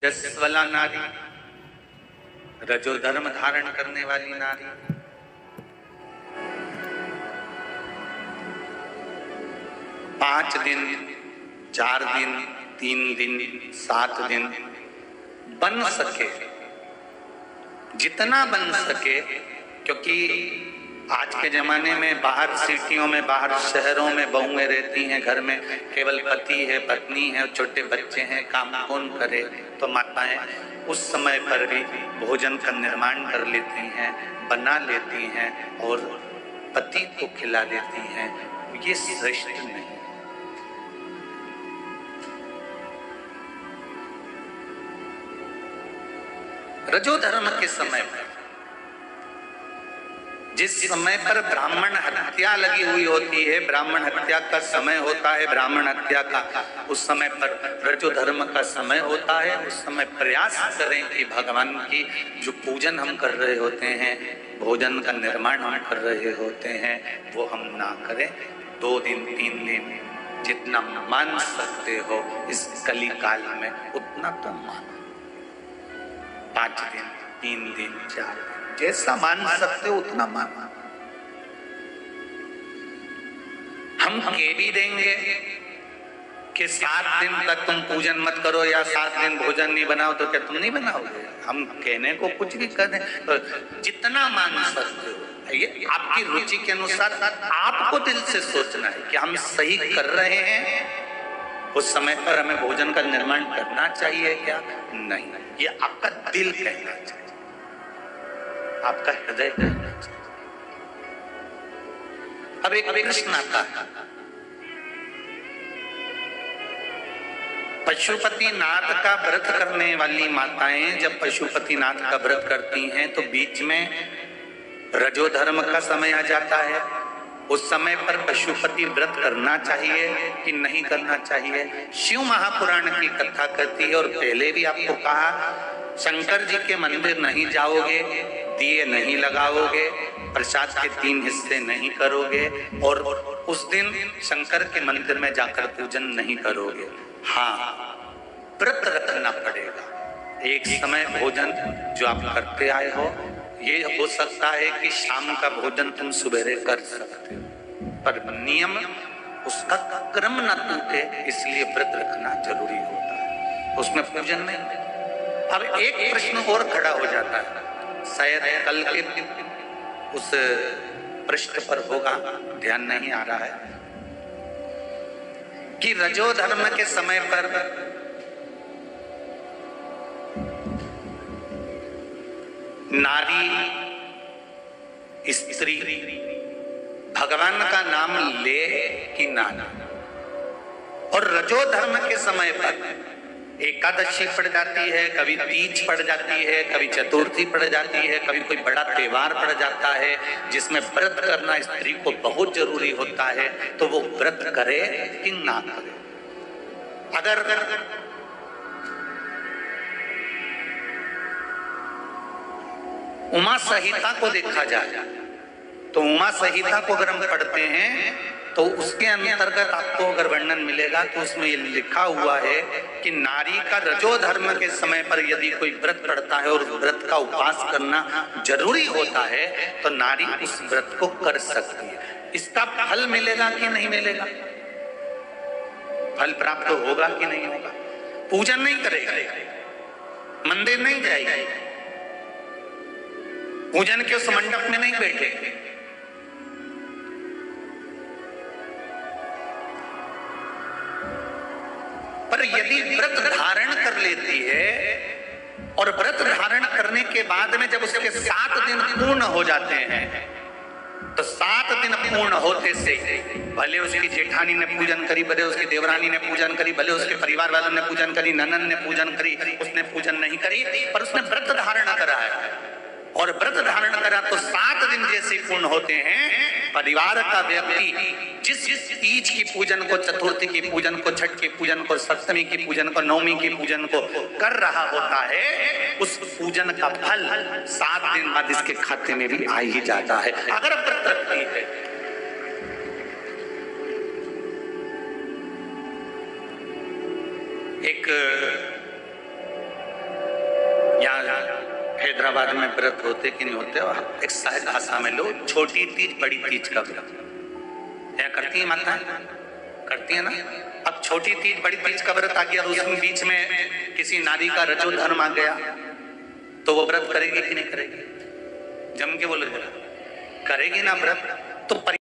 रजस्वला नारी, रजो धर्म धारण करने वाली नारी, पांच दिन, 4 दिन, 3 दिन, 7 दिन बन सके, जितना बन सके, क्योंकि आज के जमाने में बाहर सिटियों में, बाहर शहरों में बहुएं रहती हैं, घर में केवल पति है, पत्नी है, छोटे बच्चे हैं, काम कौन करे। तो माताएं उस समय पर भी भोजन का निर्माण कर लेती हैं, बना लेती हैं और पति को खिला देती हैं। ये श्रेष्ठ नहीं। रजो धर्म के समय पर, जिस समय पर ब्राह्मण हत्या लगी हुई होती है, ब्राह्मण हत्या का समय होता है, ब्राह्मण हत्या का उस समय पर रजो धर्म का समय होता है। उस समय प्रयास करें कि भगवान की जो पूजन हम कर रहे होते हैं, भोजन का निर्माण हम कर रहे होते हैं, वो हम ना करें। 2 दिन 3 दिन जितना मान सकते हो इस कली काल में उतना तो मानो। 5 दिन, 3 दिन, 4 दिन, जैसा मान सकते हो उतना मानो। हम कह भी देंगे कि 7 दिन तक तुम पूजन मत करो या 7 दिन भोजन नहीं बनाओ, तो क्या तुम नहीं बनाओगे? हम कहने को कुछ भी कर दें, तो जितना मान सकते हो, ये आपकी रुचि के अनुसार आपको दिल से सोचना है कि हम सही कर रहे हैं। उस समय पर हमें भोजन का निर्माण करना चाहिए क्या? नहीं, ये आपका दिल कहना चाहिए, आपका हृदय कहना चाहिए। अब एक प्रश्न आता है, पशुपतिनाथ का व्रत करने वाली माताएं जब पशुपतिनाथ का व्रत करती हैं तो बीच में रजो धर्म का समय आ जाता है। उस समय पर पशुपति व्रत करना चाहिए कि नहीं करना चाहिए? शिव महापुराण की कथा कहती है, और पहले भी आपको कहा, शंकर जी के मंदिर नहीं जाओगे, दिए नहीं लगाओगे, प्रसाद के 3 हिस्से नहीं करोगे, और उस दिन शंकर के मंदिर में जाकर पूजन नहीं करोगे। हाँ, व्रत रखना पड़ेगा। एक समय भोजन जो आप करते आए हो, ये हो सकता है कि शाम का भोजन तुम सुबेरे कर सकते हो, पर नियम उसका क्रम न टूटे, इसलिए व्रत रखना जरूरी होता है, उसमें पूजन नहीं। अब एक प्रश्न और खड़ा हो जाता है, शायद कल के उस पृष्ठ पर होगा, ध्यान नहीं आ रहा है, कि रजो धर्म के समय पर नारी, स्त्री भगवान का नाम ले कि ना? और रजो धर्म के समय पर एकादशी पड़ जाती है, कभी तीज पड़ जाती है, कभी चतुर्थी पड़ जाती है, कभी कोई बड़ा त्योहार पड़ जाता है जिसमें व्रत करना स्त्री को बहुत जरूरी होता है, तो वो व्रत करे कि ना करे? अगर उमा संहिता को देखा जाए तो उमा संहिता को अगर हम पढ़ते हैं तो उसके अंतर्गत आपको अगर वर्णन मिलेगा तो उसमें ये लिखा हुआ है कि नारी का रजो धर्म के समय पर यदि कोई व्रत पड़ता है और व्रत का उपवास करना जरूरी होता है तो नारी उस व्रत को कर सकती है। इसका फल मिलेगा कि नहीं मिलेगा? फल प्राप्त होगा कि नहीं होगा? पूजन नहीं करेगा, मंदिर नहीं जाएगी, पूजन के उस मंडप में नहीं बैठेगी, पर यदि व्रत धारण कर लेती है और व्रत धारण करने के बाद में जब उसके 7 दिन पूर्ण हो जाते हैं, तो 7 दिन पूर्ण होते से भले उसकी जेठानी ने पूजन करी, भले उसकी देवरानी ने पूजन करी, भले उसके परिवार वालों ने पूजन करी, ननन ने पूजन करी, उसने पूजन नहीं करी, पर उसने व्रत धारण करा है। और व्रत धारण करा तो 7 दिन जैसे पूर्ण होते हैं, परिवार का व्यक्ति जिस तीज की पूजन को, चतुर्थी की पूजन को, छठ की पूजन को, सप्तमी की पूजन को, नवमी की पूजन को कर रहा होता है, उस पूजन का फल 7 दिन बाद इसके खाते में भी आ ही जाता है, अगर व्रत रखती है। एक हैदराबाद में व्रत होते कि नहीं होते? और एक सहज भाषा में लो, छोटी तीज बड़ी तीज का व्रत क्या करती है माताएं? करती है ना। अब छोटी तीज बड़ी तीज का व्रत आ गया, उसमें बीच में किसी नारी का रजो धर्म आ गया, तो वो व्रत करेगी कि नहीं करेगी? जम के बोलो जरा, करेगी ना व्रत। तो